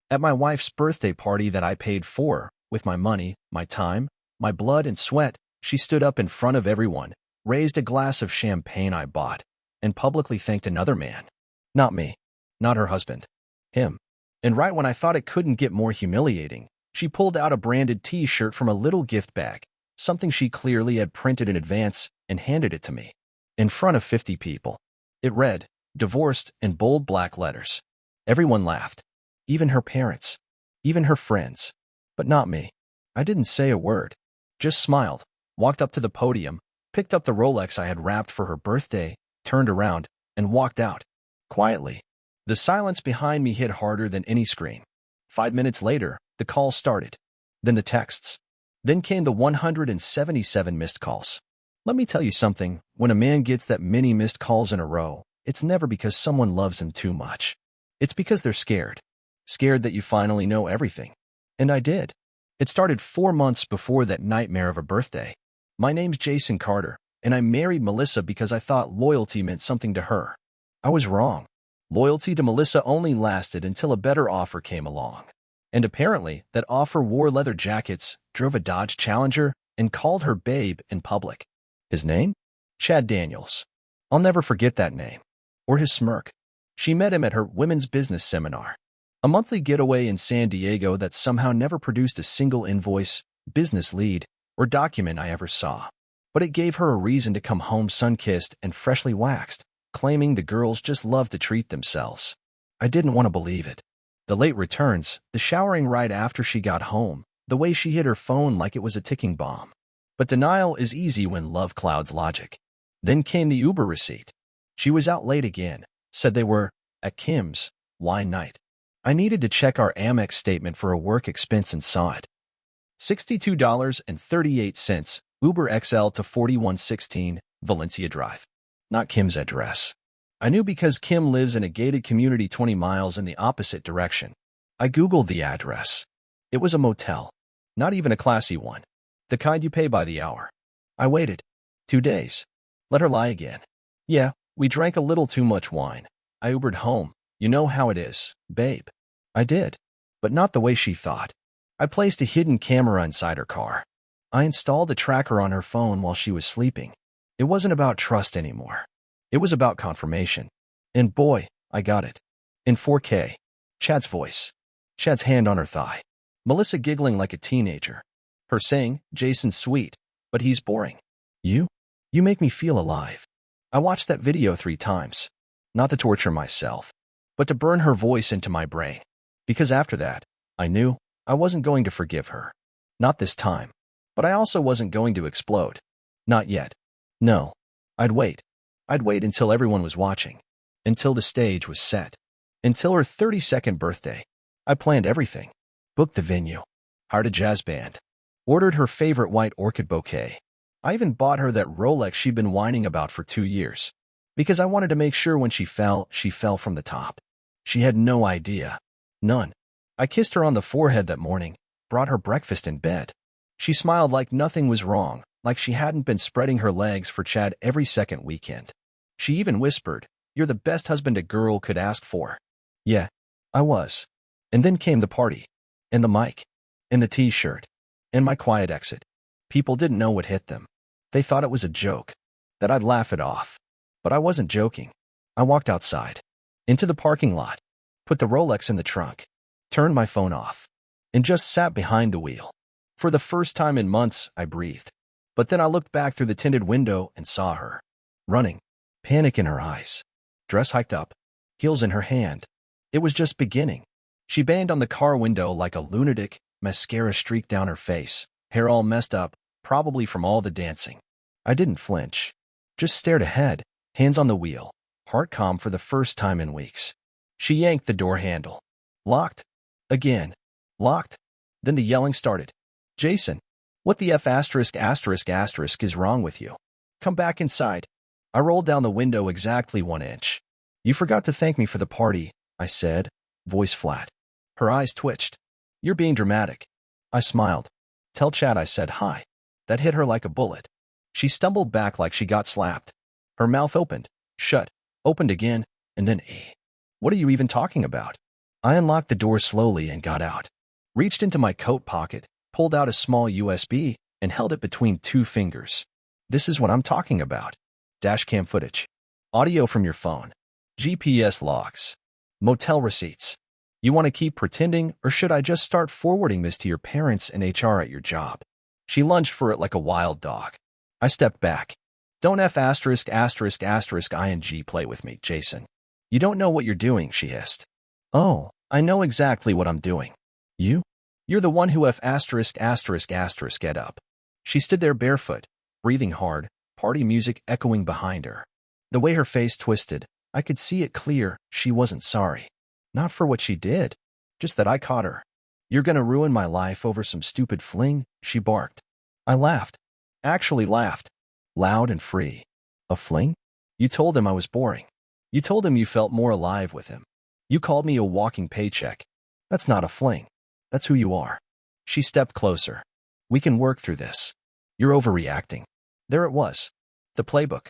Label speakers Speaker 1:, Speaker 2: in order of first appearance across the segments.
Speaker 1: At my wife's birthday party that I paid for, with my money, my time, my blood and sweat, she stood up in front of everyone, raised a glass of champagne I bought, and publicly thanked another man. Not me. Not her husband. Him. And right when I thought it couldn't get more humiliating, she pulled out a branded T-shirt from a little gift bag, something she clearly had printed in advance, and handed it to me. In front of 50 people. It read, "Divorced," in bold black letters. Everyone laughed. Even her parents. Even her friends. But not me. I didn't say a word. Just smiled, walked up to the podium, picked up the Rolex I had wrapped for her birthday, turned around, and walked out. Quietly. The silence behind me hit harder than any scream. 5 minutes later, the calls started. Then the texts. Then came the 177 missed calls. Let me tell you something, when a man gets that many missed calls in a row, it's never because someone loves him too much. It's because they're scared. Scared that you finally know everything. And I did. It started 4 months before that nightmare of a birthday. My name's Jason Carter, and I married Melissa because I thought loyalty meant something to her. I was wrong. Loyalty to Melissa only lasted until a better offer came along. And apparently, that offer wore leather jackets, drove a Dodge Challenger, and called her babe in public. His name? Chad Daniels. I'll never forget that name. Or his smirk. She met him at her women's business seminar. A monthly getaway in San Diego that somehow never produced a single invoice, business lead, or document I ever saw. But it gave her a reason to come home sun-kissed and freshly waxed, claiming the girls just love to treat themselves. I didn't want to believe it. The late returns, the showering right after she got home, the way she hid her phone like it was a ticking bomb. But denial is easy when love clouds logic. Then came the Uber receipt. She was out late again, said they were at Kim's wine night. I needed to check our Amex statement for a work expense and saw it. $62.38, Uber XL to 4116 Valencia Drive. Not Kim's address. I knew because Kim lives in a gated community 20 miles in the opposite direction. I Googled the address. It was a motel. Not even a classy one. The kind you pay by the hour. I waited. 2 days. Let her lie again. Yeah, we drank a little too much wine. I Ubered home. You know how it is, babe. I did. But not the way she thought. I placed a hidden camera inside her car. I installed a tracker on her phone while she was sleeping. It wasn't about trust anymore. It was about confirmation. And boy, I got it. In 4K. Chad's voice. Chad's hand on her thigh. Melissa giggling like a teenager. Her saying, "Jason's sweet, but he's boring. You make me feel alive." I watched that video 3 times. Not to torture myself, but to burn her voice into my brain. Because after that, I knew I wasn't going to forgive her. Not this time. But I also wasn't going to explode. Not yet. No. I'd wait. I'd wait until everyone was watching. Until the stage was set. Until her 32nd birthday. I planned everything. Booked the venue. Hired a jazz band. Ordered her favorite white orchid bouquet. I even bought her that Rolex she'd been whining about for 2 years. Because I wanted to make sure when she fell from the top. She had no idea. None. I kissed her on the forehead that morning, brought her breakfast in bed. She smiled like nothing was wrong, like she hadn't been spreading her legs for Chad every second weekend. She even whispered, "You're the best husband a girl could ask for." Yeah, I was. And then came the party. And the mic. And the T-shirt. And my quiet exit. People didn't know what hit them. They thought it was a joke. That I'd laugh it off. But I wasn't joking. I walked outside. Into the parking lot. Put the Rolex in the trunk. Turned my phone off. And just sat behind the wheel. For the first time in months, I breathed. But then I looked back through the tinted window and saw her. Running. Panic in her eyes. Dress hiked up. Heels in her hand. It was just beginning. She banged on the car window like a lunatic, mascara streaked down her face, hair all messed up, probably from all the dancing. I didn't flinch. Just stared ahead, hands on the wheel, heart calm for the first time in weeks. She yanked the door handle. Locked. Again. Locked. Then the yelling started. "Jason, what the F *** is wrong with you? Come back inside." I rolled down the window exactly 1 inch. "You forgot to thank me for the party," I said, voice flat. Her eyes twitched. "You're being dramatic." I smiled. "Tell Chad I said hi." That hit her like a bullet. She stumbled back like she got slapped. Her mouth opened, shut, opened again, and then, "What are you even talking about?" I unlocked the door slowly and got out. Reached into my coat pocket, pulled out a small USB, and held it between two fingers. This is what I'm talking about. Dashcam footage. Audio from your phone. GPS logs. Motel receipts. You want to keep pretending, or should I just start forwarding this to your parents and HR at your job? She lunged for it like a wild dog. I stepped back. Don't ing play with me, Jason. You don't know what you're doing, she hissed. Oh, I know exactly what I'm doing. You? You're the one who get up. She stood there barefoot, breathing hard, party music echoing behind her. The way her face twisted, I could see it clear. She wasn't sorry. Not for what she did, just that I caught her. You're gonna ruin my life over some stupid fling, she barked. I laughed. Actually laughed. Loud and free. A fling? You told him I was boring. You told him you felt more alive with him. You called me a walking paycheck. That's not a fling. That's who you are. She stepped closer. We can work through this. You're overreacting. There it was. The playbook.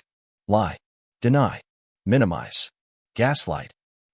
Speaker 1: Lie. Deny. Minimize. Gaslight.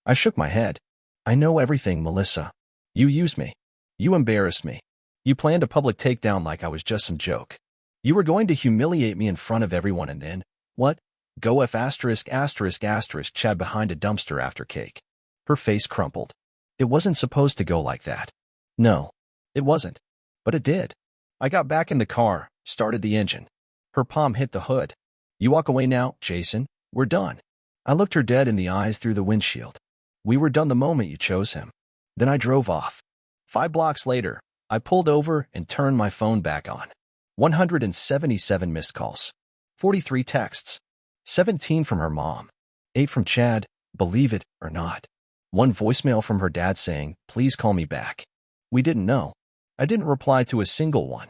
Speaker 1: I shook my head. I know everything, Melissa. You used me. You embarrassed me. You planned a public takedown like I was just some joke. You were going to humiliate me in front of everyone and then, what? Go Chad behind a dumpster after cake. Her face crumpled. It wasn't supposed to go like that. No, it wasn't. But it did. I got back in the car, started the engine. Her palm hit the hood. You walk away now, Jason. We're done. I looked her dead in the eyes through the windshield. We were done the moment you chose him. Then I drove off. 5 blocks later, I pulled over and turned my phone back on. 177 missed calls. 43 texts. 17 from her mom. 8 from Chad, believe it or not. 1 voicemail from her dad saying, please call me back. We didn't know. I didn't reply to a single one.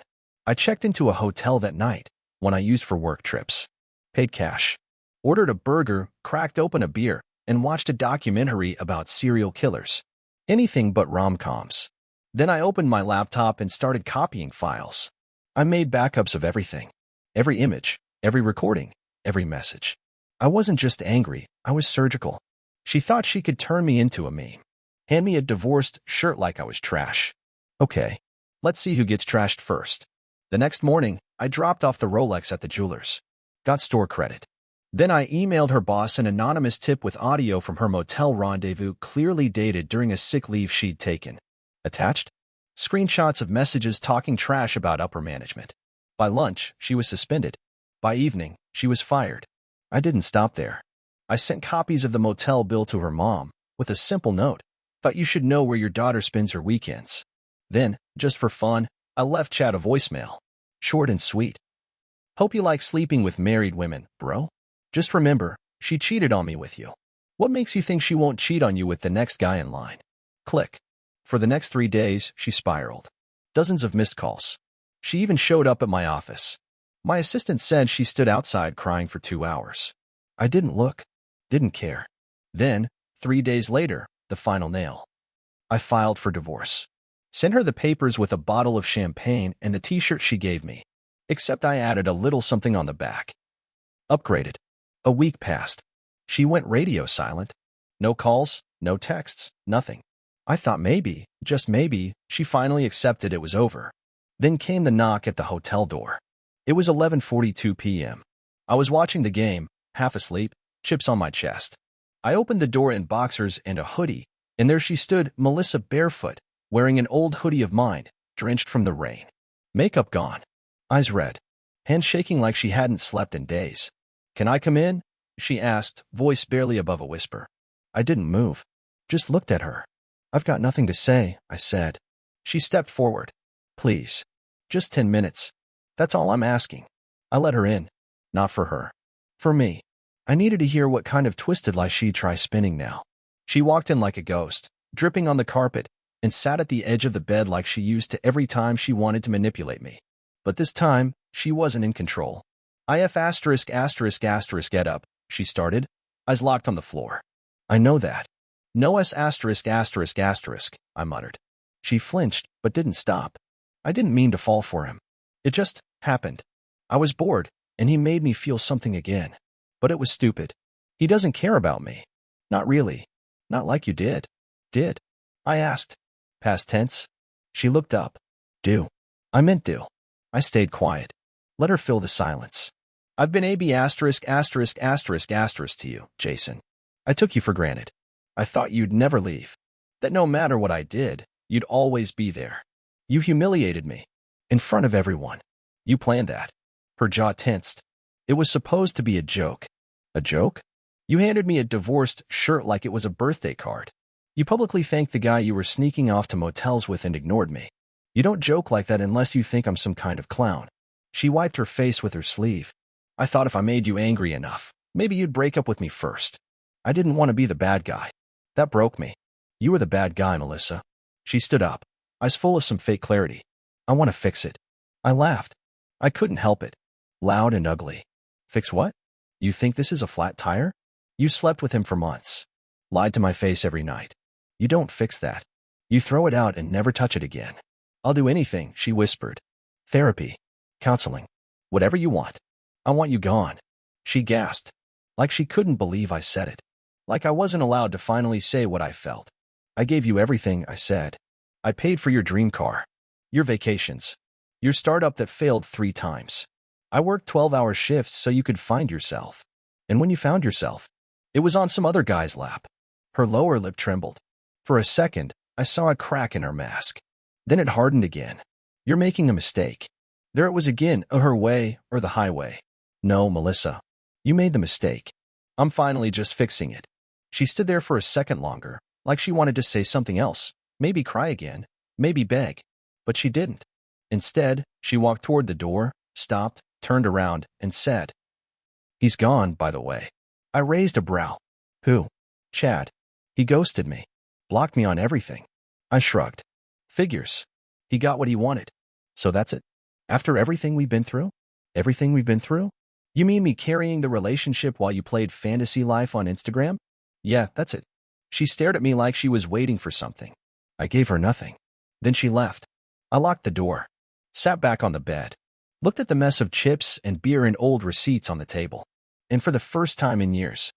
Speaker 1: I checked into a hotel that night, one I used for work trips. Paid cash. Ordered a burger, cracked open a beer, and watched a documentary about serial killers. Anything but rom-coms. Then I opened my laptop and started copying files. I made backups of everything. Every image, every recording, every message. I wasn't just angry, I was surgical. She thought she could turn me into a meme. Hand me a divorced shirt like I was trash. Okay, let's see who gets trashed first. The next morning, I dropped off the Rolex at the jeweler's. Got store credit. Then I emailed her boss an anonymous tip with audio from her motel rendezvous clearly dated during a sick leave she'd taken. Attached? Screenshots of messages talking trash about upper management. By lunch, she was suspended. By evening, she was fired. I didn't stop there. I sent copies of the motel bill to her mom, with a simple note. Thought you should know where your daughter spends her weekends. Then, just for fun, I left Chad a voicemail. Short and sweet. Hope you like sleeping with married women, bro. Just remember, she cheated on me with you. What makes you think she won't cheat on you with the next guy in line? Click. For the next 3 days, she spiraled. Dozens of missed calls. She even showed up at my office. My assistant said she stood outside crying for 2 hours. I didn't look. Didn't care. Then, 3 days later, the final nail. I filed for divorce. Sent her the papers with a bottle of champagne and the t-shirt she gave me. Except I added a little something on the back. Upgraded. A week passed. She went radio silent. No calls, no texts, nothing. I thought maybe, just maybe, she finally accepted it was over. Then came the knock at the hotel door. It was 11:42 p.m. I was watching the game, half asleep, chips on my chest. I opened the door in boxers and a hoodie, and there she stood, Melissa barefoot, wearing an old hoodie of mine, drenched from the rain. Makeup gone. Eyes red. Hands shaking like she hadn't slept in days. Can I come in? She asked, voice barely above a whisper. I didn't move. Just looked at her. I've got nothing to say, I said. She stepped forward. Please. Just 10 minutes. That's all I'm asking. I let her in. Not for her. For me. I needed to hear what kind of twisted lie she'd try spinning now. She walked in like a ghost, dripping on the carpet, and sat at the edge of the bed like she used to every time she wanted to manipulate me. But this time, she wasn't in control. Get up, she started, eyes locked on the floor. I know that. No I muttered. She flinched, but didn't stop. I didn't mean to fall for him. It just happened. I was bored, and he made me feel something again. But it was stupid. He doesn't care about me. Not really. Not like you did. Did. I asked. Past tense? She looked up. Do. I meant do. I stayed quiet. Let her fill the silence. I've been AB asterisk asterisk asterisk asterisk to you, Jason. I took you for granted. I thought you'd never leave. That no matter what I did, you'd always be there. You humiliated me. In front of everyone. You planned that. Her jaw tensed. It was supposed to be a joke. A joke? You handed me a divorced shirt like it was a birthday card. You publicly thanked the guy you were sneaking off to motels with and ignored me. You don't joke like that unless you think I'm some kind of clown. She wiped her face with her sleeve. I thought if I made you angry enough, maybe you'd break up with me first. I didn't want to be the bad guy. That broke me. You were the bad guy, Melissa. She stood up, eyes full of some fake clarity. I want to fix it. I laughed. I couldn't help it. Loud and ugly. Fix what? You think this is a flat tire? You slept with him for months. Lied to my face every night. You don't fix that. You throw it out and never touch it again. I'll do anything, she whispered. Therapy. Counseling. Whatever you want. I want you gone. She gasped. Like she couldn't believe I said it. Like I wasn't allowed to finally say what I felt. I gave you everything, I said. I paid for your dream car. Your vacations. Your startup that failed 3 times. I worked 12-hour shifts so you could find yourself. And when you found yourself, it was on some other guy's lap. Her lower lip trembled. For a second, I saw a crack in her mask. Then it hardened again. You're making a mistake. There it was again, her way or the highway. No, Melissa. You made the mistake. I'm finally just fixing it. She stood there for a second longer, like she wanted to say something else, maybe cry again, maybe beg. But she didn't. Instead, she walked toward the door, stopped, turned around, and said, He's gone, by the way. I raised a brow. Who? Chad. He ghosted me. Blocked me on everything. I shrugged. Figures. He got what he wanted. So that's it. After everything we've been through? Everything we've been through? You mean me carrying the relationship while you played fantasy life on Instagram? Yeah, that's it. She stared at me like she was waiting for something. I gave her nothing. Then she left. I locked the door. Sat back on the bed. Looked at the mess of chips and beer and old receipts on the table. And for the first time in years,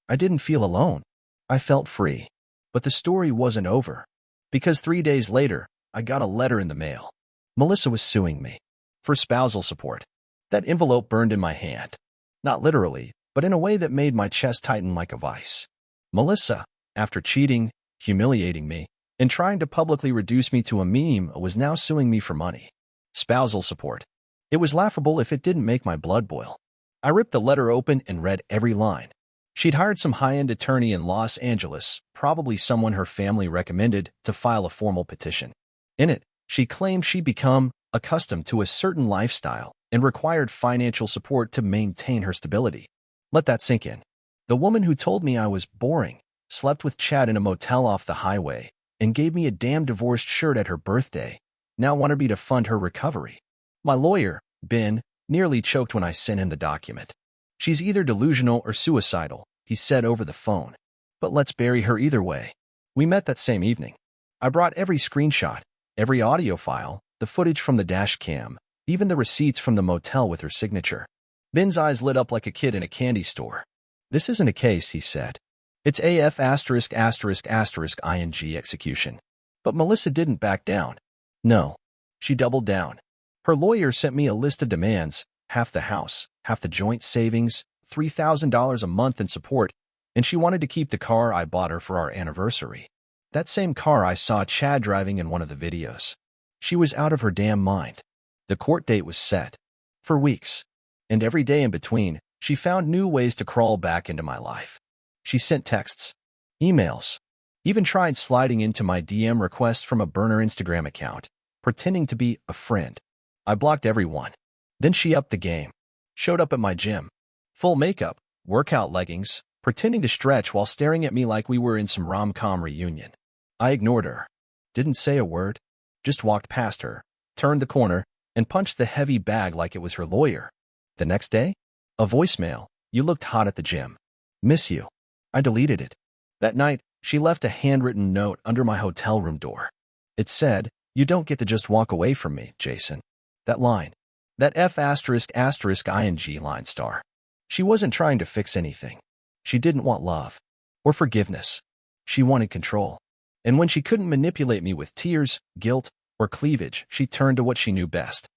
Speaker 1: I didn't feel alone. I felt free. But the story wasn't over. Because 3 days later, I got a letter in the mail. Melissa was suing me for spousal support. That envelope burned in my hand. Not literally, but in a way that made my chest tighten like a vice. Melissa, after cheating, humiliating me, and trying to publicly reduce me to a meme, was now suing me for money. Spousal support. It was laughable if it didn't make my blood boil. I ripped the letter open and read every line. She'd hired some high-end attorney in Los Angeles, probably someone her family recommended, to file a formal petition. In it, she claimed she'd become accustomed to a certain lifestyle and required financial support to maintain her stability. Let that sink in. The woman who told me I was boring, slept with Chad in a motel off the highway, and gave me a damn divorced shirt at her birthday, now wanted me to fund her recovery. My lawyer, Ben, nearly choked when I sent him the document. She's either delusional or suicidal, he said over the phone. But let's bury her either way. We met that same evening. I brought every screenshot, every audio file, the footage from the dash cam, even the receipts from the motel with her signature. Ben's eyes lit up like a kid in a candy store. This isn't a case, he said. It's AF asterisk asterisk asterisk ING execution. But Melissa didn't back down. No. She doubled down. Her lawyer sent me a list of demands, half the house, half the joint savings, $3,000 a month in support, and she wanted to keep the car I bought her for our anniversary. That same car I saw Chad driving in one of the videos. She was out of her damn mind. The court date was set. For weeks. And every day in between, she found new ways to crawl back into my life. She sent texts, emails, even tried sliding into my DM requests from a burner Instagram account, pretending to be a friend. I blocked everyone. Then she upped the game. Showed up at my gym. Full makeup, workout leggings, pretending to stretch while staring at me like we were in some rom-com reunion. I ignored her. Didn't say a word. Just walked past her, turned the corner, and punched the heavy bag like it was her lawyer. The next day, a voicemail. You looked hot at the gym. Miss you. I deleted it. That night, she left a handwritten note under my hotel room door. It said, "You don't get to just walk away from me, Jason." That line. That F asterisk asterisk ING line star. She wasn't trying to fix anything. She didn't want love or forgiveness. She wanted control. And when she couldn't manipulate me with tears, guilt, or cleavage, she turned to what she knew best.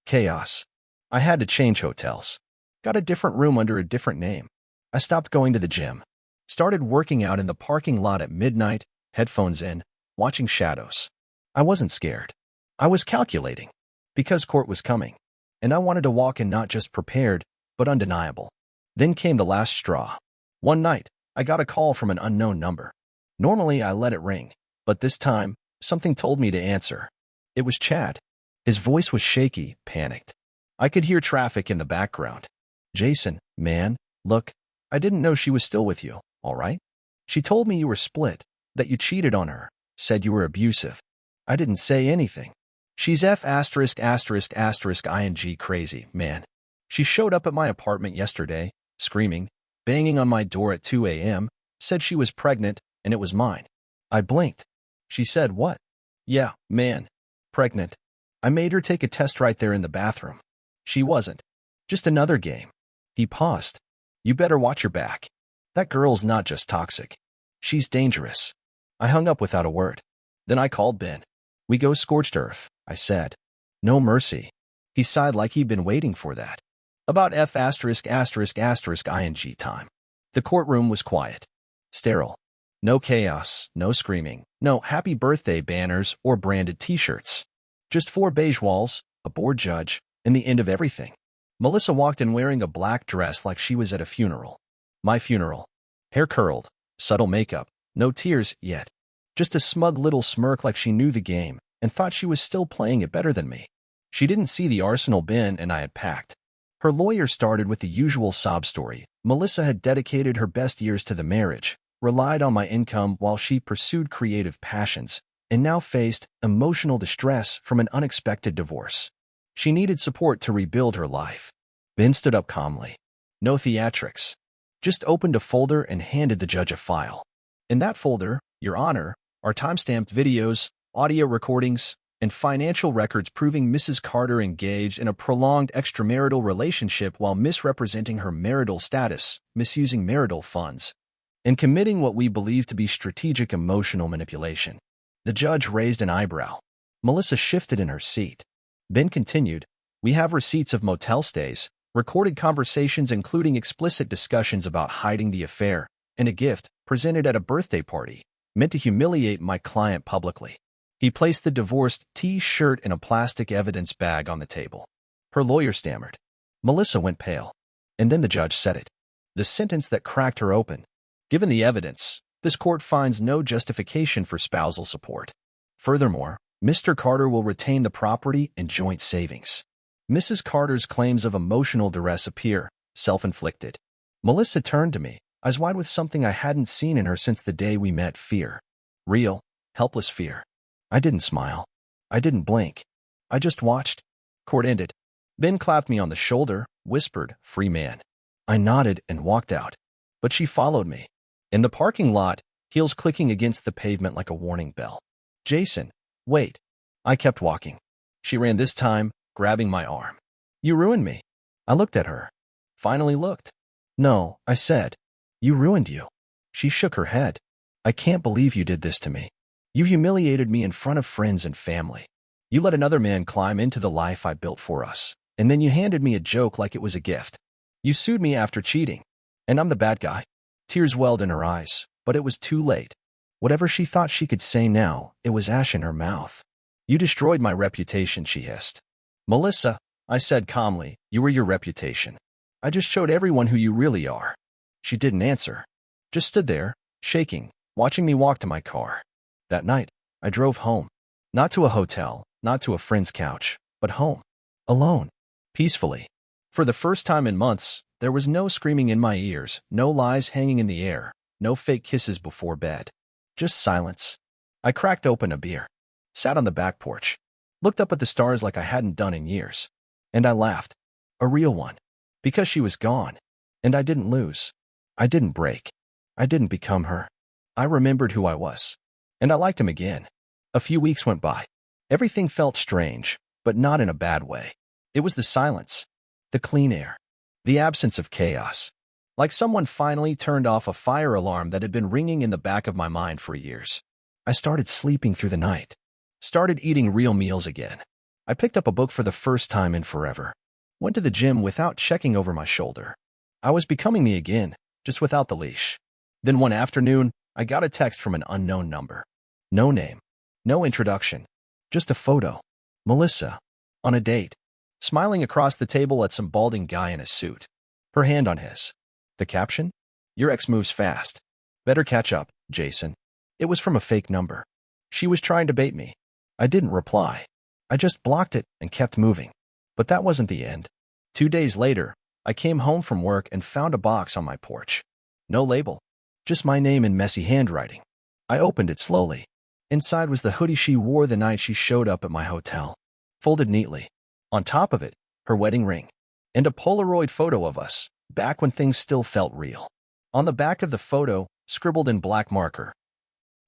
Speaker 1: Chaos. I had to change hotels. Got a different room under a different name. I stopped going to the gym. Started working out in the parking lot at midnight, headphones in, watching shadows. I wasn't scared. I was calculating. Because court was coming. And I wanted to walk in not just prepared, but undeniable. Then came the last straw. One night, I got a call from an unknown number. Normally, I let it ring. But this time, something told me to answer. It was Chad. His voice was shaky, panicked. I could hear traffic in the background. Jason, man, look, I didn't know she was still with you, all right? She told me you were split, that you cheated on her, said you were abusive. I didn't say anything. She's ing crazy, man. She showed up at my apartment yesterday, screaming, banging on my door at 2 a.m., said she was pregnant and it was mine. I blinked. She said, what? Yeah, man. Pregnant. I made her take a test right there in the bathroom. She wasn't. Just another game. He paused. You better watch your back. That girl's not just toxic. She's dangerous. I hung up without a word. Then I called Ben. We go scorched earth, I said. No mercy. He sighed like he'd been waiting for that. About ing time. The courtroom was quiet. Sterile. No chaos, no screaming, no happy birthday banners or branded t-shirts. Just 4 beige walls, a bored judge, and the end of everything. Melissa walked in wearing a black dress like she was at a funeral. My funeral. Hair curled, subtle makeup, no tears yet. Just a smug little smirk like she knew the game and thought she was still playing it better than me. She didn't see the arsenal Ben and I had packed. Her lawyer started with the usual sob story. Melissa had dedicated her best years to the marriage, relied on my income while she pursued creative passions, and now faced emotional distress from an unexpected divorce. She needed support to rebuild her life. Ben stood up calmly. No theatrics. Just opened a folder and handed the judge a file. In that folder, Your Honor, are timestamped videos, audio recordings, and financial records proving Mrs. Carter engaged in a prolonged extramarital relationship while misrepresenting her marital status, misusing marital funds, and committing what we believe to be strategic emotional manipulation. The judge raised an eyebrow. Melissa shifted in her seat. Ben continued, we have receipts of motel stays, recorded conversations including explicit discussions about hiding the affair, and a gift presented at a birthday party, meant to humiliate my client publicly. He placed the divorced T-shirt in a plastic evidence bag on the table. Her lawyer stammered. Melissa went pale. And then the judge said it. The sentence that cracked her open. Given the evidence, this court finds no justification for spousal support. Furthermore, Mr. Carter will retain the property and joint savings. Mrs. Carter's claims of emotional duress appear self-inflicted. Melissa turned to me, eyes wide with something I hadn't seen in her since the day we met. Fear. Real, helpless fear. I didn't smile. I didn't blink. I just watched. Court ended. Ben clapped me on the shoulder, whispered, free man. I nodded and walked out. But she followed me. In the parking lot, heels clicking against the pavement like a warning bell. Jason, wait. I kept walking. She ran this time, grabbing my arm. You ruined me. I looked at her. Finally looked. No, I said. You ruined you. She shook her head. I can't believe you did this to me. You humiliated me in front of friends and family. You let another man climb into the life I built for us, and then you handed me a joke like it was a gift. You sued me after cheating, and I'm the bad guy. Tears welled in her eyes, but it was too late. Whatever she thought she could say now, it was ash in her mouth. You destroyed my reputation, she hissed. Melissa, I said calmly, you were your reputation. I just showed everyone who you really are. She didn't answer. Just stood there, shaking, watching me walk to my car. That night, I drove home. Not to a hotel, not to a friend's couch, but home. Alone. Peacefully. For the first time in months, there was no screaming in my ears, no lies hanging in the air, no fake kisses before bed. Just silence. I cracked open a beer. Sat on the back porch. Looked up at the stars like I hadn't done in years. And I laughed. A real one. Because she was gone. And I didn't lose. I didn't break. I didn't become her. I remembered who I was. And I liked him again. A few weeks went by. Everything felt strange, but not in a bad way. It was the silence, the clean air, the absence of chaos. Like someone finally turned off a fire alarm that had been ringing in the back of my mind for years. I started sleeping through the night. Started eating real meals again. I picked up a book for the first time in forever. Went to the gym without checking over my shoulder. I was becoming me again, just without the leash. Then one afternoon, I got a text from an unknown number. No name. No introduction. Just a photo. Melissa. On a date. Smiling across the table at some balding guy in a suit. Her hand on his. The caption? Your ex moves fast. Better catch up, Jason. It was from a fake number. She was trying to bait me. I didn't reply. I just blocked it and kept moving. But that wasn't the end. 2 days later, I came home from work and found a box on my porch. No label. Just my name in messy handwriting. I opened it slowly. Inside was the hoodie she wore the night she showed up at my hotel. Folded neatly. On top of it, her wedding ring. And a Polaroid photo of us, back when things still felt real. On the back of the photo, scribbled in black marker.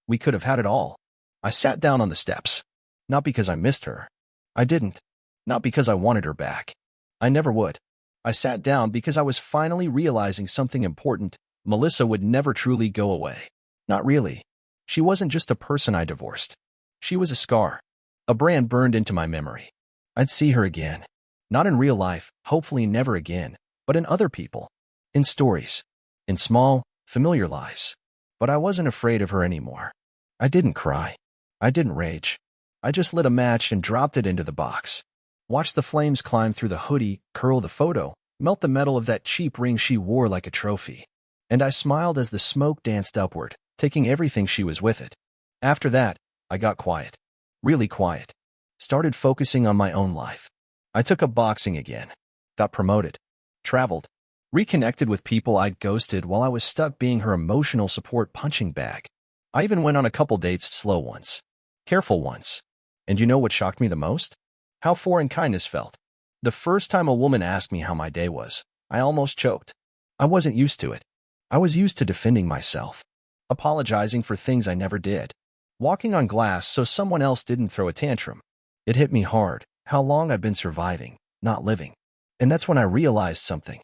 Speaker 1: We could have had it all. I sat down on the steps. Not because I missed her. I didn't. Not because I wanted her back. I never would. I sat down because I was finally realizing something important. Melissa would never truly go away. Not really. She wasn't just a person I divorced. She was a scar. A brand burned into my memory. I'd see her again. Not in real life, hopefully never again, but in other people. In stories. In small, familiar lies. But I wasn't afraid of her anymore. I didn't cry. I didn't rage. I just lit a match and dropped it into the box. Watched the flames climb through the hoodie, curl the photo, melt the metal of that cheap ring she wore like a trophy. And I smiled as the smoke danced upward, taking everything she was with it. After that, I got quiet. Really quiet. Started focusing on my own life. I took up boxing again. Got promoted. Traveled. Reconnected with people I'd ghosted while I was stuck being her emotional support punching bag. I even went on a couple dates, slow ones. Careful ones. And you know what shocked me the most? How foreign kindness felt. The first time a woman asked me how my day was, I almost choked. I wasn't used to it. I was used to defending myself. Apologizing for things I never did. Walking on glass so someone else didn't throw a tantrum. It hit me hard, how long I'd been surviving, not living. And that's when I realized something.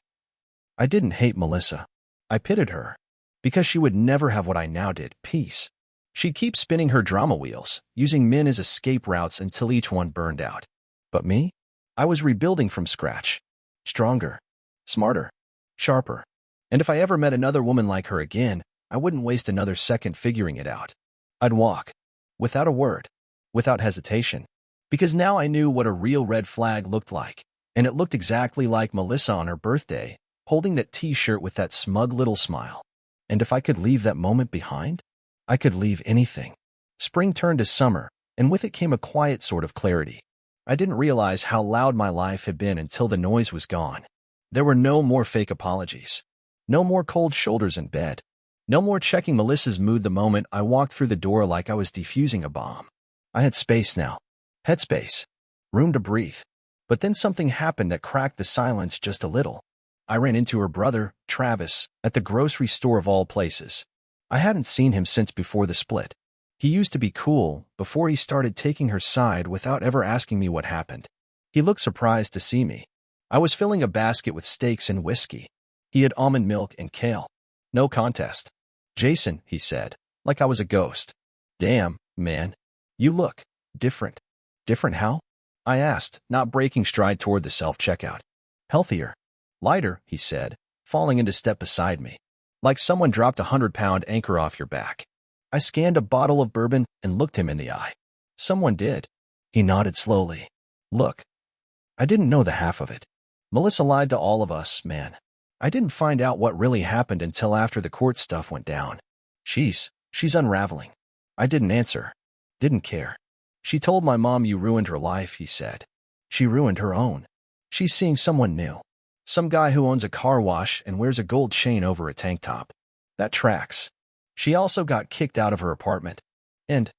Speaker 1: I didn't hate Melissa. I pitied her. Because she would never have what I now did, peace. She'd keep spinning her drama wheels, using men as escape routes until each one burned out. But me? I was rebuilding from scratch. Stronger. Smarter. Sharper. And if I ever met another woman like her again, I wouldn't waste another second figuring it out. I'd walk. Without a word. Without hesitation. Because now I knew what a real red flag looked like. And it looked exactly like Melissa on her birthday, holding that t-shirt with that smug little smile. And if I could leave that moment behind, I could leave anything. Spring turned to summer, and with it came a quiet sort of clarity. I didn't realize how loud my life had been until the noise was gone. There were no more fake apologies. No more cold shoulders in bed. No more checking Melissa's mood the moment I walked through the door like I was defusing a bomb. I had space now. Headspace. Room to breathe. But then something happened that cracked the silence just a little. I ran into her brother, Travis, at the grocery store of all places. I hadn't seen him since before the split. He used to be cool before he started taking her side without ever asking me what happened. He looked surprised to see me. I was filling a basket with steaks and whiskey. He had almond milk and kale. No contest. Jason, he said, like I was a ghost. Damn, man. You look different. Different how? I asked, not breaking stride toward the self-checkout. Healthier. Lighter, he said, falling into step beside me. Like someone dropped a 100-pound anchor off your back. I scanned a bottle of bourbon and looked him in the eye. Someone did. He nodded slowly. Look. I didn't know the half of it. Melissa lied to all of us, man. I didn't find out what really happened until after the court stuff went down. She's unraveling. I didn't answer. Didn't care. She told my mom you ruined her life, he said. She ruined her own. She's seeing someone new. Some guy who owns a car wash and wears a gold chain over a tank top. That tracks. She also got kicked out of her apartment. And,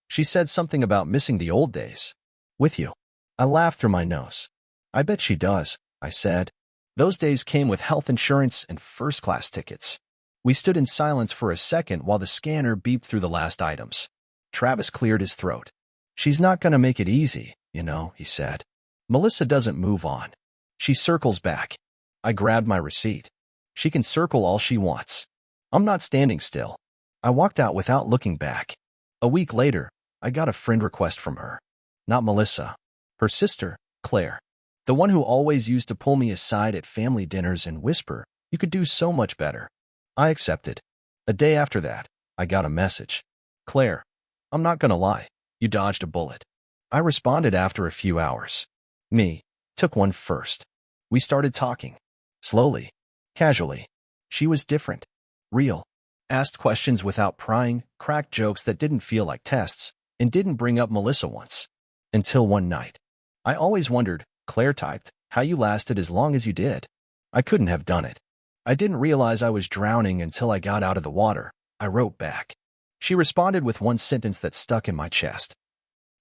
Speaker 1: she said something about missing the old days. With you. I laughed through my nose. I bet she does, I said. Those days came with health insurance and first-class tickets. We stood in silence for a second while the scanner beeped through the last items. Travis cleared his throat. She's not gonna make it easy, you know, he said. Melissa doesn't move on. She circles back. I grabbed my receipt. She can circle all she wants. I'm not standing still. I walked out without looking back. A week later, I got a friend request from her. Not Melissa. Her sister, Claire. The one who always used to pull me aside at family dinners and whisper, "You could do so much better." I accepted. A day after that, I got a message. "Claire, I'm not gonna lie. You dodged a bullet." I responded after a few hours. Me, took one first. We started talking. Slowly. Casually. She was different. Real. Asked questions without prying, cracked jokes that didn't feel like tests, and didn't bring up Melissa once. Until one night. I always wondered, Claire typed, how you lasted as long as you did. I couldn't have done it. I didn't realize I was drowning until I got out of the water. I wrote back. She responded with one sentence that stuck in my chest.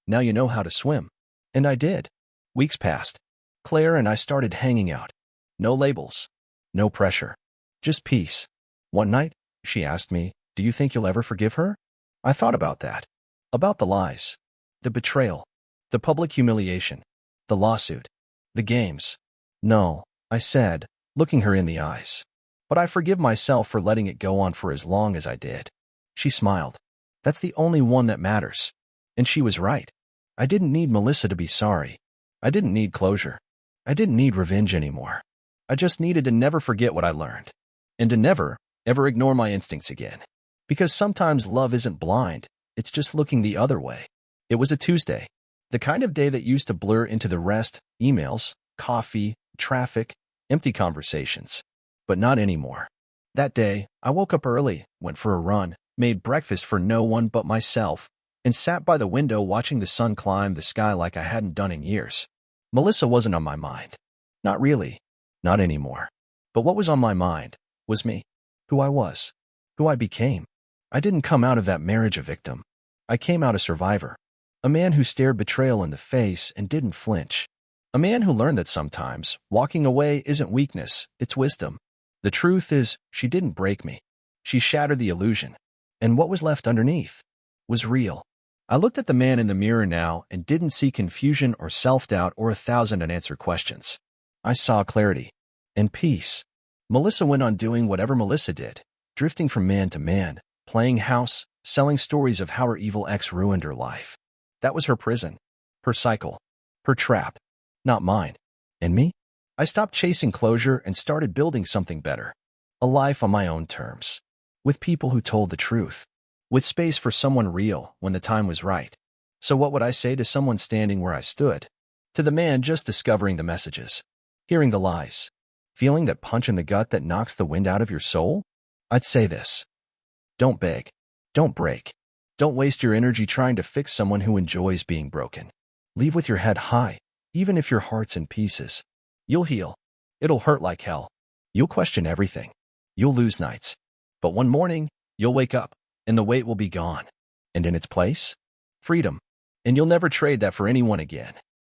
Speaker 1: "Now you know how to swim." And I did. Weeks passed. Claire and I started hanging out. No labels. No pressure. Just peace. One night, she asked me, "Do you think you'll ever forgive her?" I thought about that. About the lies. The betrayal. The public humiliation. The lawsuit. The games. "No," I said, looking her in the eyes. "But I forgive myself for letting it go on for as long as I did." She smiled. "That's the only one that matters." And she was right. I didn't need Melissa to be sorry. I didn't need closure. I didn't need revenge anymore. I just needed to never forget what I learned. And to never, ever ignore my instincts again. Because sometimes love isn't blind, it's just looking the other way. It was a Tuesday. The kind of day that used to blur into the rest, emails, coffee, traffic, empty conversations. But not anymore. That day, I woke up early, went for a run, made breakfast for no one but myself, and sat by the window watching the sun climb the sky like I hadn't done in years. Melissa wasn't on my mind. Not really. Not anymore. But what was on my mind was me. Who I was. Who I became. I didn't come out of that marriage a victim. I came out a survivor. A man who stared betrayal in the face and didn't flinch. A man who learned that sometimes walking away isn't weakness, it's wisdom. The truth is, she didn't break me. She shattered the illusion. And what was left underneath was real. I looked at the man in the mirror now and didn't see confusion or self-doubt or 1,000 unanswered questions. I saw clarity and peace. Melissa went on doing whatever Melissa did, drifting from man to man, playing house, selling stories of how her evil ex ruined her life. That was her prison, her cycle, her trap, not mine. And me? I stopped chasing closure and started building something better. A life on my own terms. With people who told the truth. With space for someone real when the time was right. So what would I say to someone standing where I stood? To the man just discovering the messages. Hearing the lies. Feeling that punch in the gut that knocks the wind out of your soul? I'd say this. Don't beg. Don't break. Don't waste your energy trying to fix someone who enjoys being broken. Leave with your head high, even if your heart's in pieces. You'll heal. It'll hurt like hell. You'll question everything. You'll lose nights. But one morning, you'll wake up, and the weight will be gone. And in its place, freedom. And you'll never trade that for anyone again.